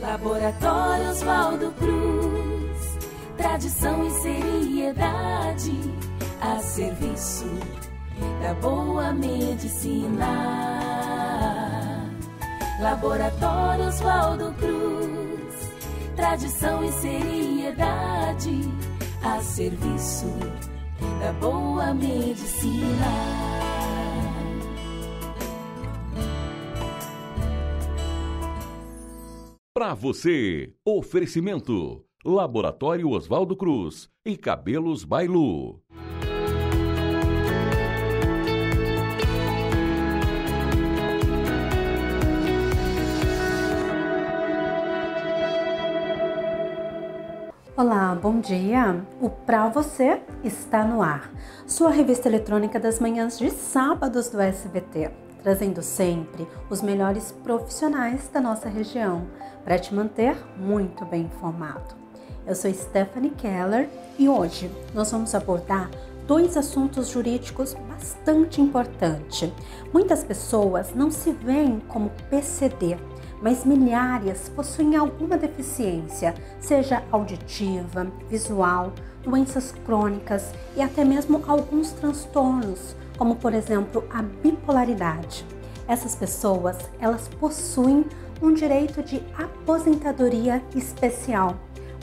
Laboratório Oswaldo Cruz, tradição e seriedade a serviço da boa medicina. Laboratório Oswaldo Cruz, tradição e seriedade a serviço da boa medicina. Para você, oferecimento Laboratório Oswaldo Cruz e Cabelos Bailu. Olá, bom dia! O Pra Você está no ar, sua revista eletrônica das manhãs de sábados do SBT, trazendo sempre os melhores profissionais da nossa região para te manter muito bem informado. Eu sou Stephanie Keller e hoje nós vamos abordar dois assuntos jurídicos bastante importantes. Muitas pessoas não se veem como PCD, mas milhares possuem alguma deficiência, seja auditiva, visual, doenças crônicas e até mesmo alguns transtornos, como por exemplo a bipolaridade. Essas pessoas, elas possuem um direito de aposentadoria especial,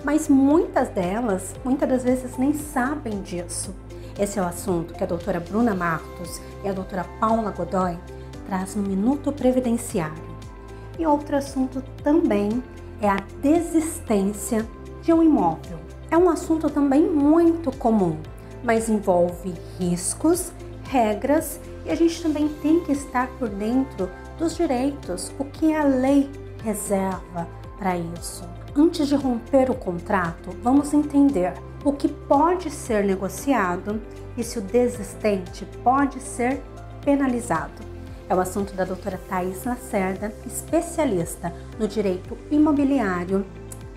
mas muitas das vezes nem sabem disso. Esse é o assunto que a doutora Bruna Martos e a doutora Paula Godoy traz no Minuto Previdenciário. E outro assunto também é a desistência de um imóvel. É um assunto também muito comum, mas envolve riscos, regras e a gente também tem que estar por dentro dos direitos, o que a lei reserva para isso. Antes de romper o contrato, vamos entender o que pode ser negociado e se o desistente pode ser penalizado. É o assunto da doutora Thaís Lacerda, especialista no direito imobiliário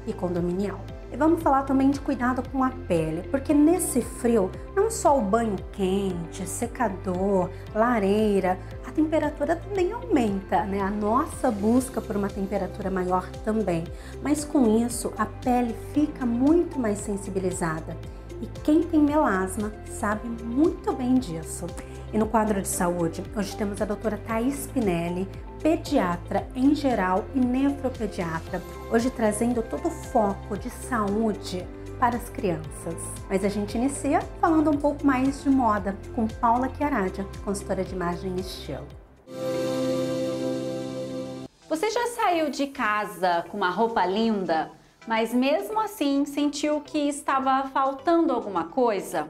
e condominial. E vamos falar também de cuidado com a pele, porque nesse frio, não só o banho quente, secador, lareira, a temperatura também aumenta, né? A nossa busca por uma temperatura maior também. Mas com isso, a pele fica muito mais sensibilizada. E quem tem melasma sabe muito bem disso. E no quadro de saúde, hoje temos a doutora Thaís Pinelli, pediatra em geral e nefropediatra, hoje trazendo todo o foco de saúde para as crianças. Mas a gente inicia falando um pouco mais de moda com Paula Chiaradia, consultora de imagem e estilo. Você já saiu de casa com uma roupa linda, mas mesmo assim sentiu que estava faltando alguma coisa?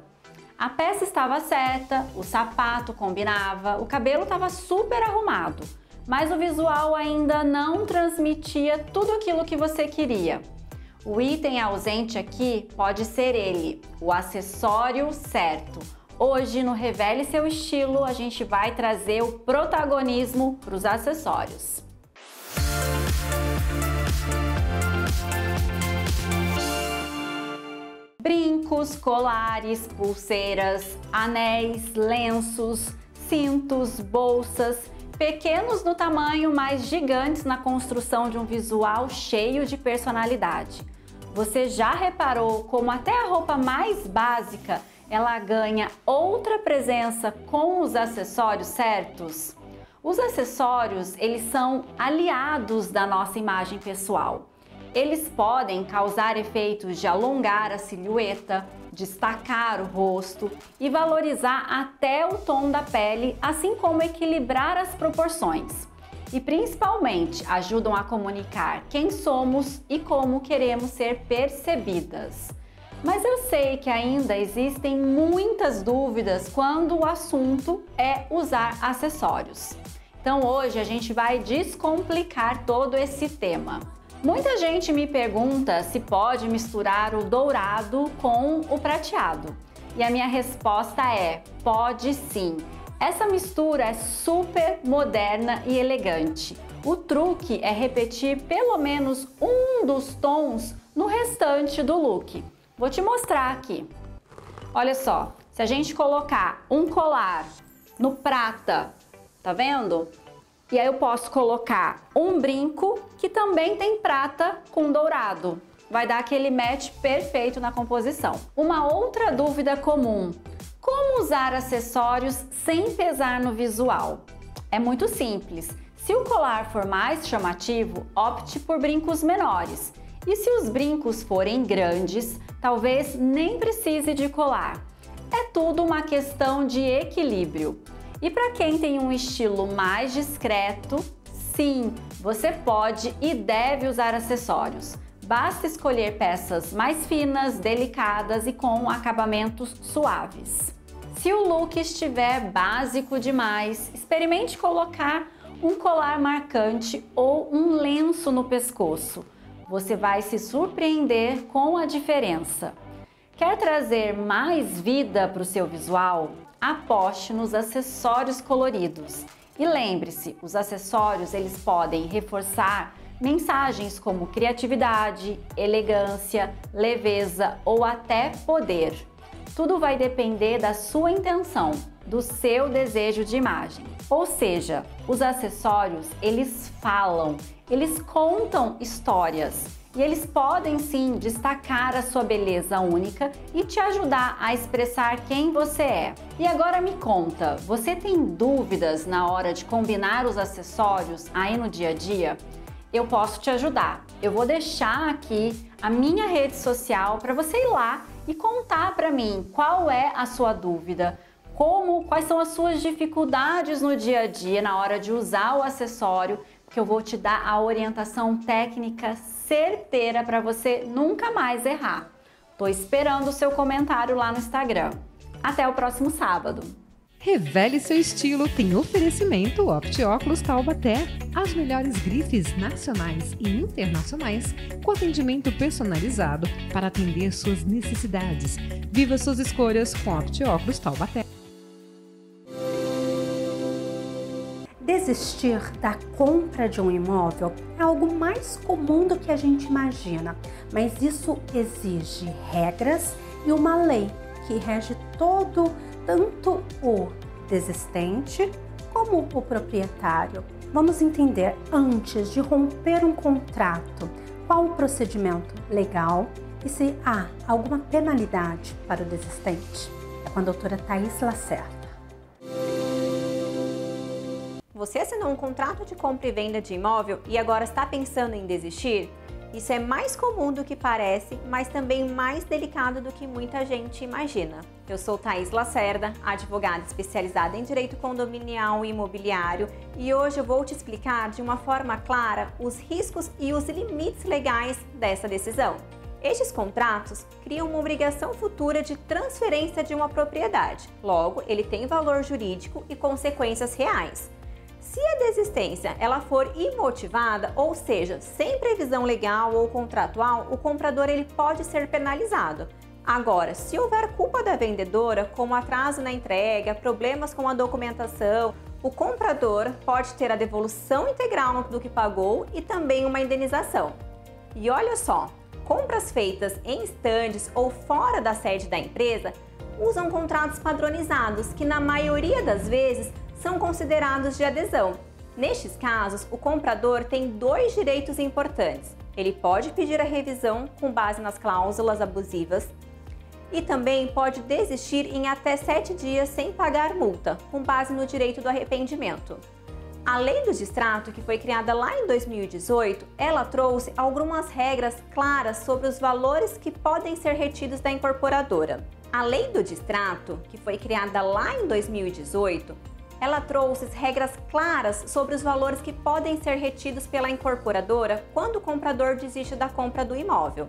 A peça estava certa, o sapato combinava, o cabelo estava super arrumado, mas o visual ainda não transmitia tudo aquilo que você queria. O item ausente aqui pode ser ele, o acessório certo. Hoje no Revele Seu Estilo a gente vai trazer o protagonismo para os acessórios. Brincos, colares, pulseiras, anéis, lenços, cintos, bolsas, pequenos no tamanho, mas gigantes na construção de um visual cheio de personalidade. Você já reparou como até a roupa mais básica ela ganha outra presença com os acessórios certos? Os acessórios, eles são aliados da nossa imagem pessoal. Eles podem causar efeitos de alongar a silhueta, destacar o rosto e valorizar até o tom da pele, assim como equilibrar as proporções. E principalmente ajudam a comunicar quem somos e como queremos ser percebidas. Mas eu sei que ainda existem muitas dúvidas quando o assunto é usar acessórios. Então hoje a gente vai descomplicar todo esse tema. Muita gente me pergunta se pode misturar o dourado com o prateado. E a minha resposta é: pode sim. Essa mistura é super moderna e elegante. O truque é repetir pelo menos um dos tons no restante do look. Vou te mostrar aqui. Olha só, se a gente colocar um colar no prata, tá vendo? E aí eu posso colocar um brinco que também tem prata com dourado. Vai dar aquele match perfeito na composição. Uma outra dúvida comum: como usar acessórios sem pesar no visual? É muito simples. Se o colar for mais chamativo, opte por brincos menores. E se os brincos forem grandes, talvez nem precise de colar. É tudo uma questão de equilíbrio. E para quem tem um estilo mais discreto, sim, você pode e deve usar acessórios. Basta escolher peças mais finas, delicadas e com acabamentos suaves. Se o look estiver básico demais, experimente colocar um colar marcante ou um lenço no pescoço. Você vai se surpreender com a diferença. Quer trazer mais vida para o seu visual? Aposte nos acessórios coloridos. E lembre-se, os acessórios eles podem reforçar mensagens como criatividade, elegância, leveza ou até poder. Tudo vai depender da sua intenção, do seu desejo de imagem. Ou seja, os acessórios, eles falam, eles contam histórias. E eles podem sim destacar a sua beleza única e te ajudar a expressar quem você é. E agora me conta, você tem dúvidas na hora de combinar os acessórios aí no dia a dia? Eu posso te ajudar. Eu vou deixar aqui a minha rede social para você ir lá e contar para mim qual é a sua dúvida, quais são as suas dificuldades no dia a dia na hora de usar o acessório, que eu vou te dar a orientação técnica certeira para você nunca mais errar. Tô esperando o seu comentário lá no Instagram. Até o próximo sábado. Revele seu estilo tem oferecimento OptiÓculos Taubaté. As melhores grifes nacionais e internacionais com atendimento personalizado para atender suas necessidades. Viva suas escolhas com OptiÓculos Taubaté. Desistir da compra de um imóvel é algo mais comum do que a gente imagina, mas isso exige regras e uma lei que rege tanto o desistente como o proprietário. Vamos entender antes de romper um contrato qual o procedimento legal e se há alguma penalidade para o desistente. É com a doutora Thaís Lacerda. Você assinou um contrato de compra e venda de imóvel e agora está pensando em desistir? Isso é mais comum do que parece, mas também mais delicado do que muita gente imagina. Eu sou Thaís Lacerda, advogada especializada em direito condominial e imobiliário, e hoje eu vou te explicar de uma forma clara os riscos e os limites legais dessa decisão. Estes contratos criam uma obrigação futura de transferência de uma propriedade. Logo, ele tem valor jurídico e consequências reais. Se a desistência ela for imotivada, ou seja, sem previsão legal ou contratual, o comprador ele pode ser penalizado. Agora, se houver culpa da vendedora, como atraso na entrega, problemas com a documentação, o comprador pode ter a devolução integral do que pagou e também uma indenização. E olha só, compras feitas em estandes ou fora da sede da empresa usam contratos padronizados que na maioria das vezes são considerados de adesão. Nestes casos, o comprador tem dois direitos importantes. Ele pode pedir a revisão com base nas cláusulas abusivas e também pode desistir em até 7 dias sem pagar multa, com base no direito do arrependimento. A Lei do Distrato, que foi criada lá em 2018, ela trouxe algumas regras claras sobre os valores que podem ser retidos da incorporadora. A Lei do Distrato, que foi criada lá em 2018, ela trouxe regras claras sobre os valores que podem ser retidos pela incorporadora quando o comprador desiste da compra do imóvel.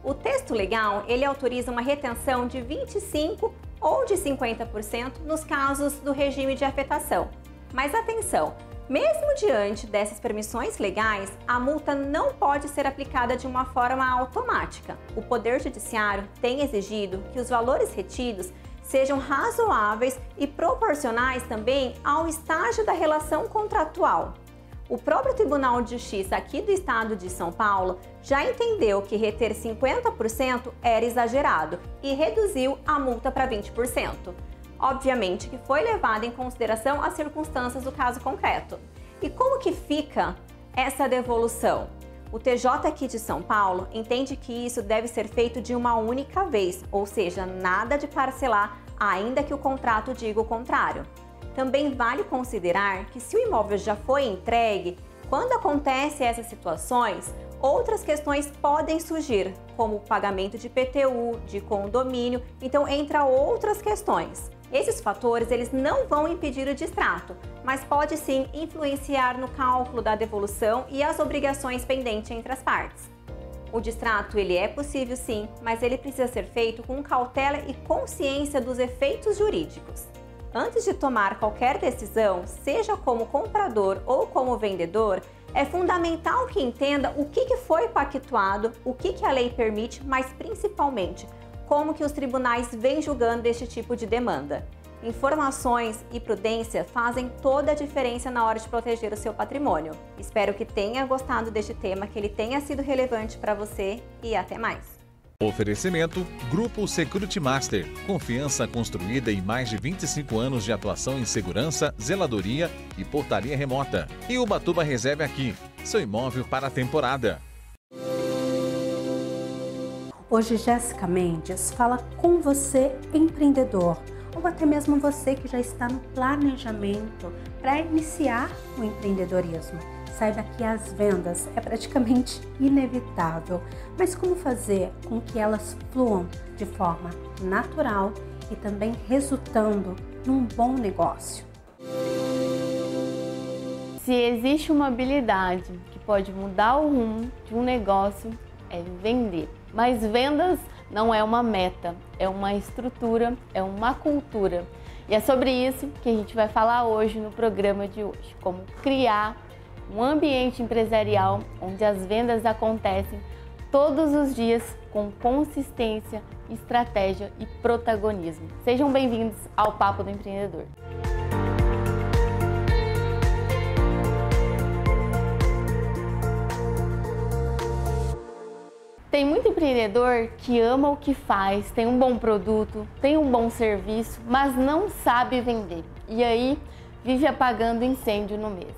O texto legal, ele autoriza uma retenção de 25% ou de 50% nos casos do regime de afetação. Mas atenção, mesmo diante dessas permissões legais, a multa não pode ser aplicada de uma forma automática. O Poder Judiciário tem exigido que os valores retidos sejam razoáveis e proporcionais também ao estágio da relação contratual. O próprio Tribunal de Justiça aqui do Estado de São Paulo já entendeu que reter 50% era exagerado e reduziu a multa para 20%. Obviamente que foi levado em consideração as circunstâncias do caso concreto. E como que fica essa devolução? O TJ aqui de São Paulo entende que isso deve ser feito de uma única vez, ou seja, nada de parcelar, ainda que o contrato diga o contrário. Também vale considerar que se o imóvel já foi entregue, quando acontecem essas situações, outras questões podem surgir, como o pagamento de IPTU, de condomínio, então entra outras questões. Esses fatores eles não vão impedir o distrato, mas pode sim influenciar no cálculo da devolução e as obrigações pendentes entre as partes. O distrato ele é possível sim, mas ele precisa ser feito com cautela e consciência dos efeitos jurídicos. Antes de tomar qualquer decisão, seja como comprador ou como vendedor, é fundamental que entenda o que foi pactuado, o que a lei permite, mas principalmente como que os tribunais vêm julgando este tipo de demanda. Informações e prudência fazem toda a diferença na hora de proteger o seu patrimônio. Espero que tenha gostado deste tema, que ele tenha sido relevante para você e até mais. Oferecimento Grupo Security Master. Confiança construída em mais de 25 anos de atuação em segurança, zeladoria e portaria remota. E Ubatuba Reserve Aqui, seu imóvel para a temporada. Hoje, Jéssica Mendes fala com você, empreendedor, ou até mesmo você que já está no planejamento para iniciar o empreendedorismo. Saiba que as vendas é praticamente inevitável, mas como fazer com que elas fluam de forma natural e também resultando num bom negócio? Se existe uma habilidade que pode mudar o rumo de um negócio, é vender. Mas vendas não é uma meta, é uma estrutura, é uma cultura. E é sobre isso que a gente vai falar hoje no programa de hoje, como criar um ambiente empresarial onde as vendas acontecem todos os dias com consistência, estratégia e protagonismo. Sejam bem-vindos ao Papo do Empreendedor. Tem muito empreendedor que ama o que faz, tem um bom produto, tem um bom serviço, mas não sabe vender. E aí vive apagando incêndio no mês.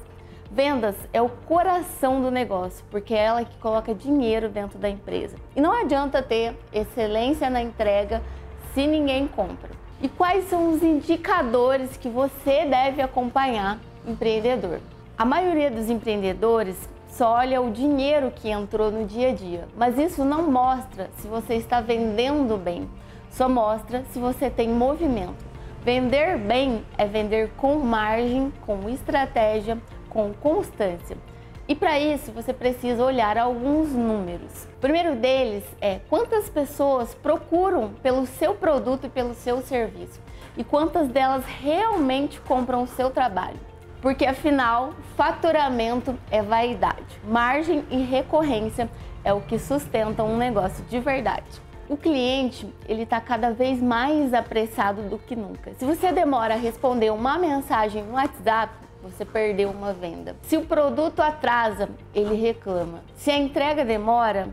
Vendas é o coração do negócio, porque é ela que coloca dinheiro dentro da empresa. E não adianta ter excelência na entrega se ninguém compra. E quais são os indicadores que você deve acompanhar, empreendedor? A maioria dos empreendedores só olha o dinheiro que entrou no dia a dia, mas isso não mostra se você está vendendo bem, só mostra se você tem movimento. Vender bem é vender com margem, com estratégia, com constância. E para isso você precisa olhar alguns números. O primeiro deles é quantas pessoas procuram pelo seu produto e pelo seu serviço e quantas delas realmente compram o seu trabalho. Porque afinal, faturamento é vaidade, margem e recorrência é o que sustenta um negócio de verdade. O cliente, ele está cada vez mais apressado do que nunca. Se você demora a responder uma mensagem no WhatsApp, você perdeu uma venda. Se o produto atrasa, ele reclama. Se a entrega demora,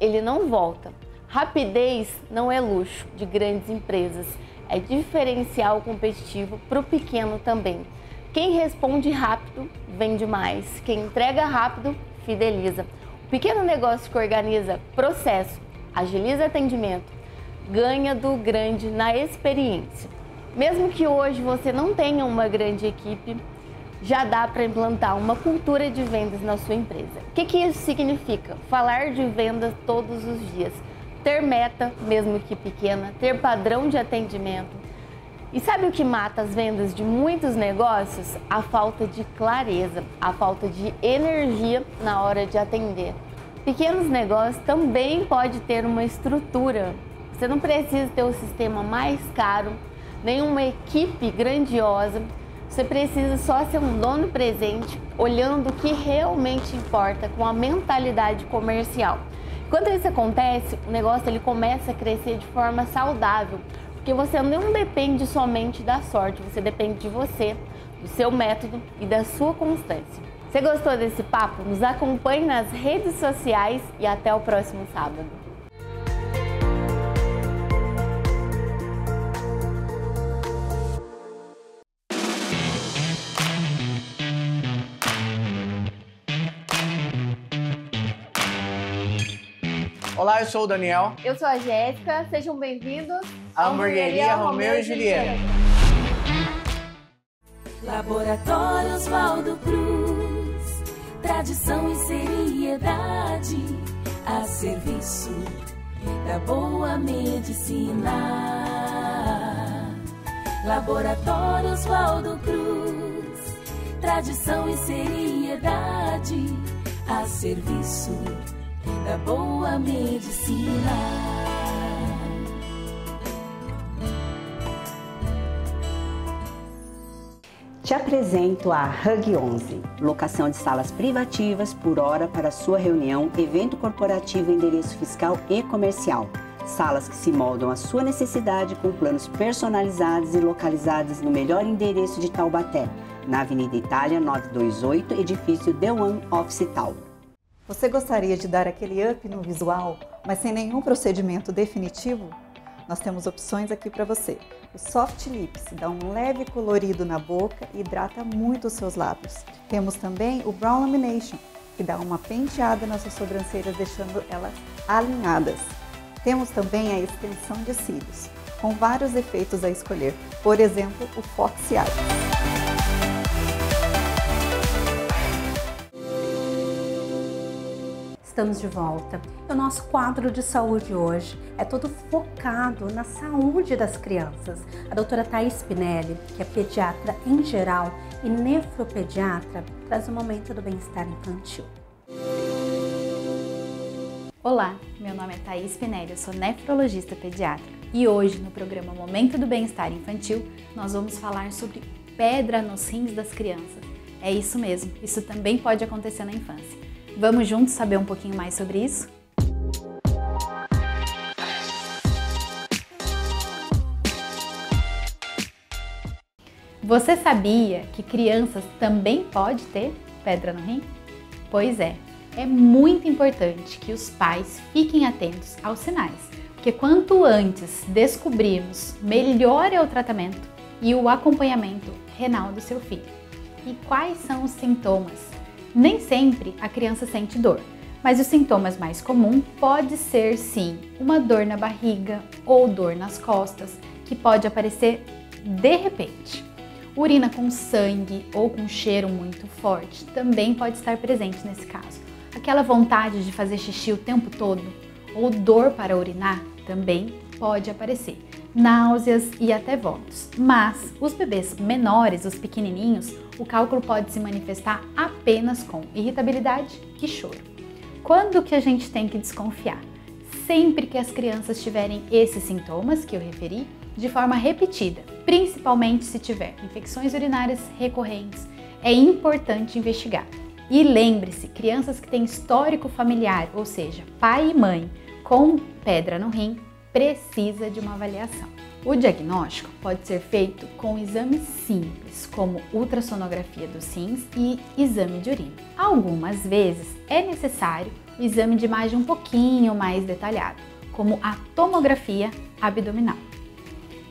ele não volta. Rapidez não é luxo de grandes empresas, é diferencial competitivo para o pequeno também. Quem responde rápido, vende mais. Quem entrega rápido, fideliza. O pequeno negócio que organiza processo, agiliza atendimento, ganha do grande na experiência. Mesmo que hoje você não tenha uma grande equipe, já dá para implantar uma cultura de vendas na sua empresa. O que isso significa? Falar de vendas todos os dias, ter meta, mesmo que pequena, ter padrão de atendimento. E sabe o que mata as vendas de muitos negócios? A falta de clareza, a falta de energia na hora de atender. Pequenos negócios também pode ter uma estrutura. Você não precisa ter o sistema mais caro, nem uma equipe grandiosa. Você precisa só ser um dono presente, olhando o que realmente importa, com a mentalidade comercial. Quando isso acontece, o negócio ele começa a crescer de forma saudável, porque você não depende somente da sorte, você depende de você, do seu método e da sua constância. Você gostou desse papo? Nos acompanhe nas redes sociais e até o próximo sábado. Olá, eu sou o Daniel. Eu sou a Jéssica, sejam bem-vindos à Hamburgueria Romeu e Julieta. Laboratório Oswaldo Cruz, tradição e seriedade a serviço da boa medicina. Laboratório Oswaldo Cruz, tradição e seriedade a serviço da boa medicina. Te apresento a Hug 11, locação de salas privativas por hora para sua reunião, evento corporativo, endereço fiscal e comercial. Salas que se moldam à sua necessidade com planos personalizados e localizados no melhor endereço de Taubaté, na Avenida Itália 928, edifício The One Office Tower. Você gostaria de dar aquele up no visual, mas sem nenhum procedimento definitivo? Nós temos opções aqui para você. O Soft Lips dá um leve colorido na boca e hidrata muito os seus lábios. Temos também o Brow Lamination, que dá uma penteada nas suas sobrancelhas, deixando elas alinhadas. Temos também a extensão de cílios, com vários efeitos a escolher. Por exemplo, o Foxy Eyes. Estamos de volta. O nosso quadro de saúde hoje é todo focado na saúde das crianças. A doutora Thaís Spinelli, que é pediatra em geral e nefropediatra, traz o momento do bem-estar infantil. Olá, meu nome é Thaís Spinelli, eu sou nefrologista pediatra e hoje no programa Momento do Bem-Estar Infantil nós vamos falar sobre pedra nos rins das crianças. É isso mesmo, isso também pode acontecer na infância. Vamos juntos saber um pouquinho mais sobre isso? Você sabia que crianças também podem ter pedra no rim? Pois é muito importante que os pais fiquem atentos aos sinais, porque quanto antes descobrirmos, melhor é o tratamento e o acompanhamento renal do seu filho. E quais são os sintomas? Nem sempre a criança sente dor, mas os sintomas mais comuns pode ser sim uma dor na barriga ou dor nas costas, que pode aparecer de repente. Urina com sangue ou com cheiro muito forte também pode estar presente nesse caso. Aquela vontade de fazer xixi o tempo todo ou dor para urinar também pode aparecer. Náuseas e até vômitos. Mas os bebês menores, os pequenininhos, o cálculo pode se manifestar apenas com irritabilidade e choro. Quando que a gente tem que desconfiar? Sempre que as crianças tiverem esses sintomas que eu referi, de forma repetida, principalmente se tiver infecções urinárias recorrentes, é importante investigar. E lembre-se, crianças que têm histórico familiar, ou seja, pai e mãe com pedra no rim, precisa de uma avaliação. O diagnóstico pode ser feito com exames simples, como ultrassonografia dos rins e exame de urina. Algumas vezes é necessário o exame de imagem um pouquinho mais detalhado, como a tomografia abdominal.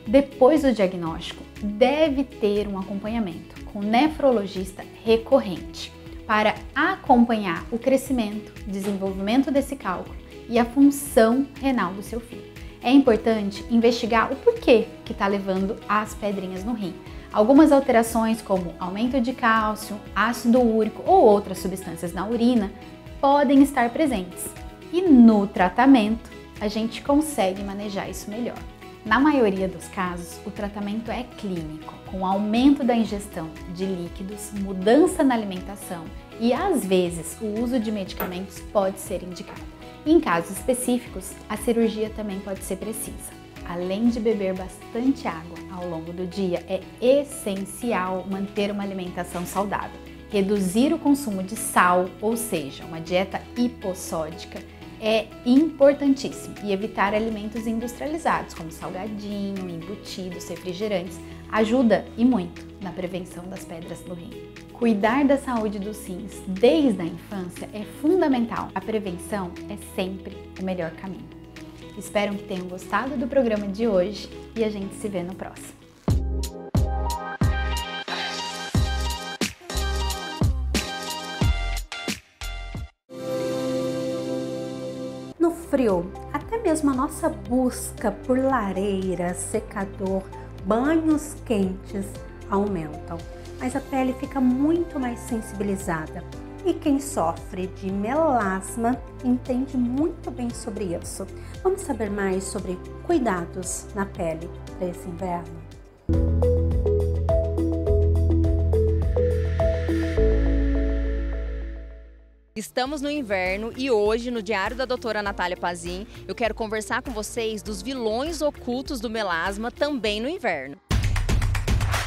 Depois do diagnóstico, deve ter um acompanhamento com nefrologista recorrente para acompanhar o crescimento, desenvolvimento desse cálculo e a função renal do seu filho. É importante investigar o porquê que está levando às pedrinhas no rim. Algumas alterações, como aumento de cálcio, ácido úrico ou outras substâncias na urina, podem estar presentes. E no tratamento, a gente consegue manejar isso melhor. Na maioria dos casos, o tratamento é clínico, com aumento da ingestão de líquidos, mudança na alimentação e, às vezes, o uso de medicamentos pode ser indicado. Em casos específicos, a cirurgia também pode ser precisa. Além de beber bastante água ao longo do dia, é essencial manter uma alimentação saudável. Reduzir o consumo de sal, ou seja, uma dieta hipossódica, é importantíssimo. E evitar alimentos industrializados, como salgadinho, embutidos, refrigerantes, ajuda e muito na prevenção das pedras no rim. Cuidar da saúde dos rins desde a infância é fundamental. A prevenção é sempre o melhor caminho. Espero que tenham gostado do programa de hoje e a gente se vê no próximo. No frio, até mesmo a nossa busca por lareira, secador, banhos quentes aumentam, mas a pele fica muito mais sensibilizada. E quem sofre de melasma entende muito bem sobre isso. Vamos saber mais sobre cuidados na pele para esse inverno? Estamos no inverno e hoje, no Diário da Doutora Natália Pazin, eu quero conversar com vocês dos vilões ocultos do melasma também no inverno.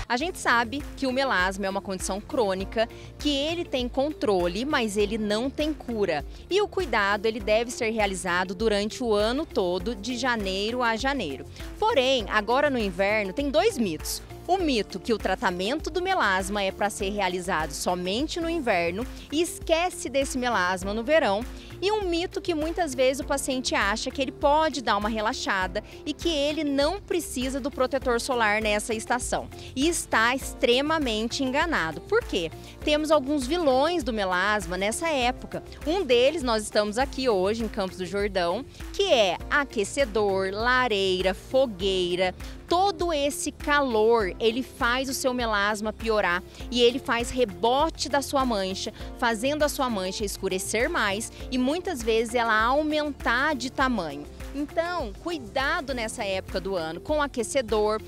A gente sabe que o melasma é uma condição crônica, que ele tem controle, mas ele não tem cura. E o cuidado ele deve ser realizado durante o ano todo, de janeiro a janeiro. Porém, agora no inverno tem dois mitos. O mito que o tratamento do melasma é para ser realizado somente no inverno e esquece desse melasma no verão. E um mito que muitas vezes o paciente acha que ele pode dar uma relaxada e que ele não precisa do protetor solar nessa estação. E está extremamente enganado. Por quê? Temos alguns vilões do melasma nessa época. Um deles nós estamos aqui hoje em Campos do Jordão, que é aquecedor, lareira, fogueira. Todo esse calor, ele faz o seu melasma piorar e ele faz rebote da sua mancha, fazendo a sua mancha escurecer mais e muitas vezes ela aumentar de tamanho. Então, cuidado nessa época do ano com aquecedor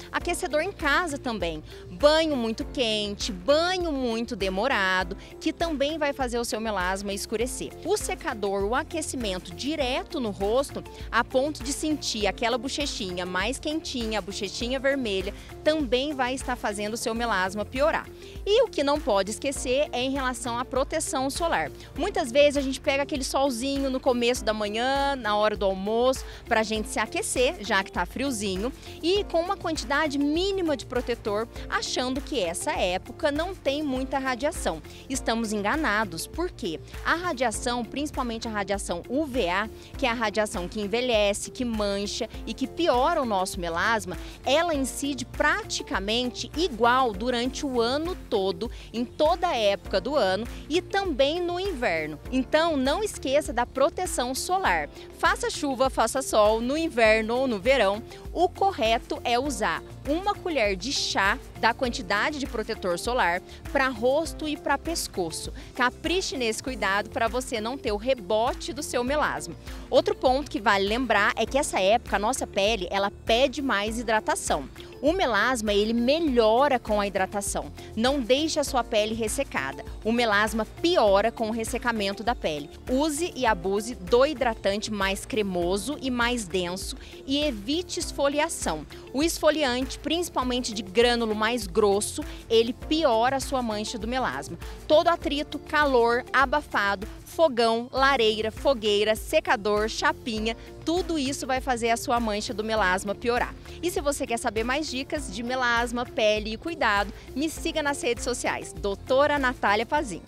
em casa também. Banho muito quente, banho muito demorado, que também vai fazer o seu melasma escurecer. O secador, o aquecimento direto no rosto, a ponto de sentir aquela bochechinha mais quentinha, a bochechinha vermelha, também vai estar fazendo o seu melasma piorar. E o que não pode esquecer é em relação à proteção solar. Muitas vezes a gente pega aquele solzinho no começo da manhã, na hora do almoço, para a gente se aquecer, já que está friozinho, e com uma quantidade mínima de protetor, achando que essa época não tem muita radiação. Estamos enganados, porque a radiação, principalmente a radiação UVA, que é a radiação que envelhece, que mancha e que piora o nosso melasma, ela incide praticamente igual durante o ano todo, em toda a época do ano e também no inverno. Então, não esqueça da proteção solar. Faça chuva, faça sol, no inverno ou no verão, o correto é usar uma colher de chá da quantidade de protetor solar para rosto e para pescoço. Capriche nesse cuidado para você não ter o rebote do seu melasma. Outro ponto que vale lembrar é que essa época a nossa pele ela pede mais hidratação. O melasma, ele melhora com a hidratação, não deixa a sua pele ressecada. O melasma piora com o ressecamento da pele. Use e abuse do hidratante mais cremoso e mais denso e evite esfoliação. O esfoliante, principalmente de grânulo mais grosso, ele piora a sua mancha do melasma. Todo atrito, calor, abafado, fogão, lareira, fogueira, secador, chapinha, tudo isso vai fazer a sua mancha do melasma piorar. E se você quer saber mais dicas de melasma, pele e cuidado, me siga nas redes sociais, Doutora Natália Pazin.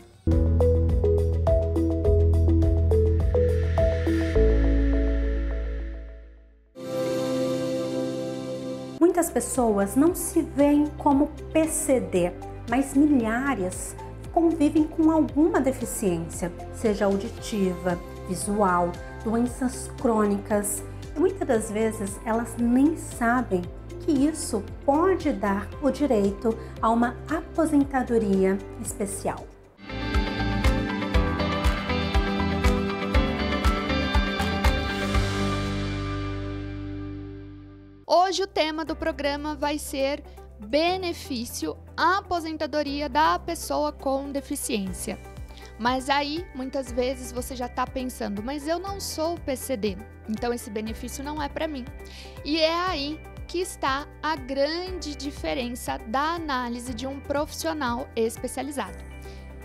Muitas pessoas não se veem como PCD, mas milhares convivem com alguma deficiência, seja auditiva, visual, doenças crônicas. E muitas das vezes elas nem sabem que isso pode dar o direito a uma aposentadoria especial. Hoje o tema do programa vai ser benefício à aposentadoria da pessoa com deficiência. Mas aí, muitas vezes você já está pensando, mas eu não sou PCD, então esse benefício não é para mim. E é aí que está a grande diferença da análise de um profissional especializado.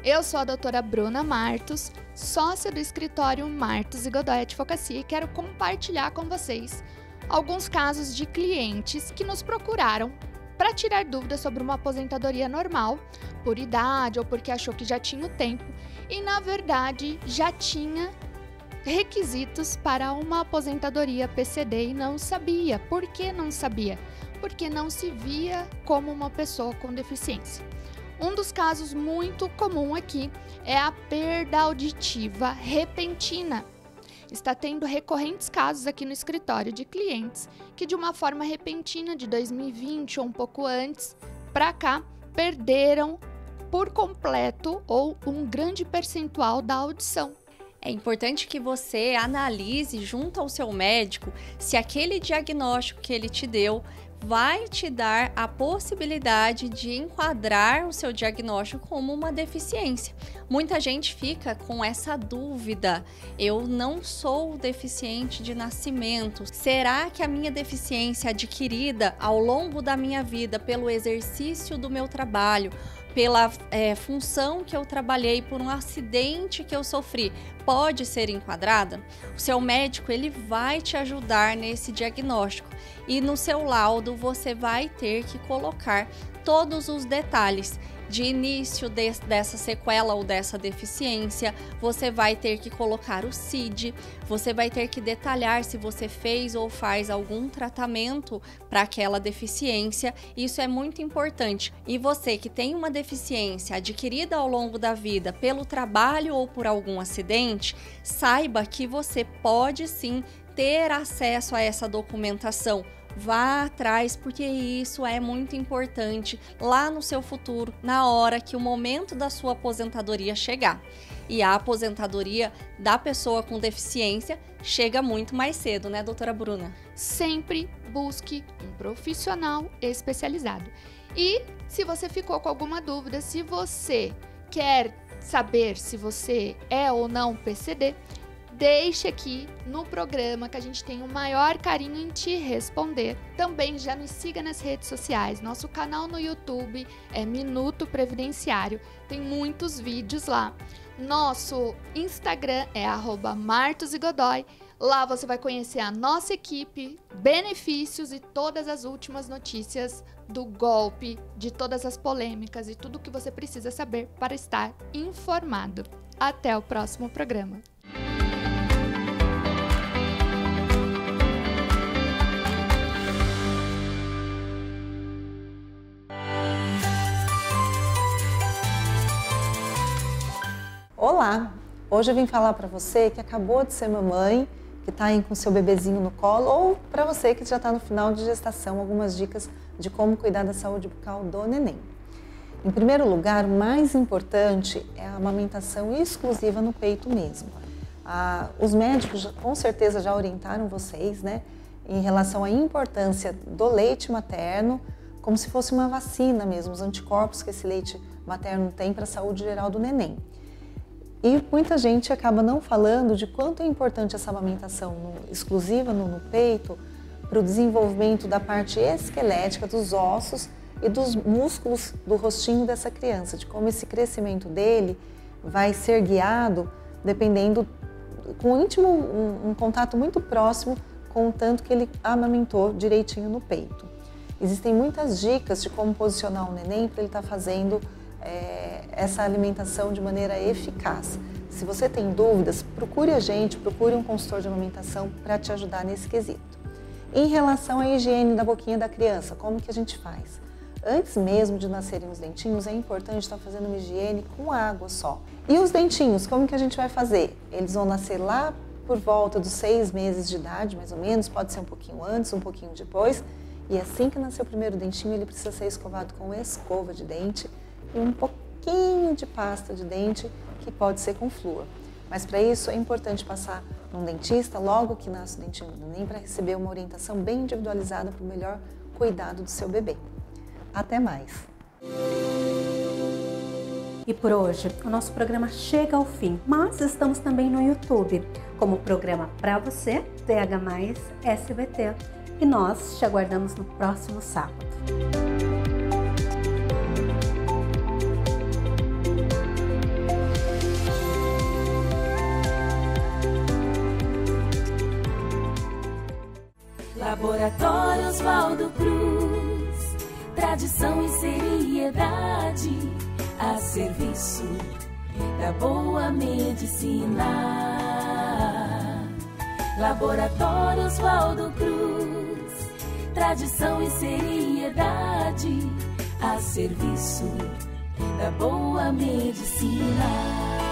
Eu sou a doutora Bruna Martos, sócia do escritório Martos e Godoy Advocacia, e quero compartilhar com vocês alguns casos de clientes que nos procuraram para tirar dúvidas sobre uma aposentadoria normal, por idade ou porque achou que já tinha o tempo e, na verdade, já tinha requisitos para uma aposentadoria PCD e não sabia. Por que não sabia? Porque não se via como uma pessoa com deficiência. Um dos casos muito comum aqui é a perda auditiva repentina, está tendo recorrentes casos aqui no escritório de clientes que, de uma forma repentina, de 2020 ou um pouco antes para cá, perderam por completo ou um grande percentual da audição. É importante que você analise junto ao seu médico se aquele diagnóstico que ele te deu vai te dar a possibilidade de enquadrar o seu diagnóstico como uma deficiência. Muita gente fica com essa dúvida: eu não sou deficiente de nascimento. Será que a minha deficiência adquirida ao longo da minha vida pelo exercício do meu trabalho, pela função que eu trabalhei, por um acidente que eu sofri, pode ser enquadrada? O seu médico ele vai te ajudar nesse diagnóstico e no seu laudo você vai ter que colocar todos os detalhes de início dessa sequela ou dessa deficiência. Você vai ter que colocar o CID, você vai ter que detalhar se você fez ou faz algum tratamento para aquela deficiência. Isso é muito importante. E você que tem uma deficiência adquirida ao longo da vida pelo trabalho ou por algum acidente, saiba que você pode sim ter acesso a essa documentação. Vá atrás, porque isso é muito importante lá no seu futuro, na hora que o momento da sua aposentadoria chegar. E a aposentadoria da pessoa com deficiência chega muito mais cedo, né, doutora Bruna? Sempre busque um profissional especializado. E se você ficou com alguma dúvida, se você quer saber se você é ou não PCD, deixe aqui no programa que a gente tem o maior carinho em te responder. Também já nos siga nas redes sociais. Nosso canal no YouTube é Minuto Previdenciário. Tem muitos vídeos lá. Nosso Instagram é @martosgodoy. Lá você vai conhecer a nossa equipe, benefícios e todas as últimas notícias do golpe, de todas as polêmicas e tudo o que você precisa saber para estar informado. Até o próximo programa. Olá! Hoje eu vim falar para você que acabou de ser mamãe, que está aí com seu bebezinho no colo, ou para você que já está no final de gestação, algumas dicas de como cuidar da saúde bucal do neném. Em primeiro lugar, o mais importante é a amamentação exclusiva no peito mesmo. Os médicos com certeza já orientaram vocês, né, em relação à importância do leite materno, como se fosse uma vacina mesmo, os anticorpos que esse leite materno tem para a saúde geral do neném. E muita gente acaba não falando de quanto é importante essa amamentação exclusiva no peito para o desenvolvimento da parte esquelética dos ossos e dos músculos do rostinho dessa criança, de como esse crescimento dele vai ser guiado dependendo, com um contato muito próximo com o tanto que ele amamentou direitinho no peito. Existem muitas dicas de como posicionar o neném para ele estar fazendo essa alimentação de maneira eficaz. Se você tem dúvidas, procure a gente, procure um consultor de amamentação para te ajudar nesse quesito. Em relação à higiene da boquinha da criança, como que a gente faz? Antes mesmo de nascerem os dentinhos, é importante estar fazendo uma higiene com água só. E os dentinhos, como que a gente vai fazer? Eles vão nascer lá por volta dos 6 meses de idade, mais ou menos, pode ser um pouquinho antes, um pouquinho depois. E assim que nascer o primeiro dentinho, ele precisa ser escovado com escova de dente e um pouquinho de pasta de dente, que pode ser com flúor. Mas para isso é importante passar num dentista logo que nasce o dentinho do neném para receber uma orientação bem individualizada para o melhor cuidado do seu bebê. Até mais! E por hoje, o nosso programa chega ao fim, mas estamos também no YouTube, como programa Pra Você, DH+, SBT. E nós te aguardamos no próximo sábado. Laboratório Oswaldo Cruz, tradição e seriedade a serviço da boa medicina. Laboratório Oswaldo Cruz, tradição e seriedade a serviço da boa medicina.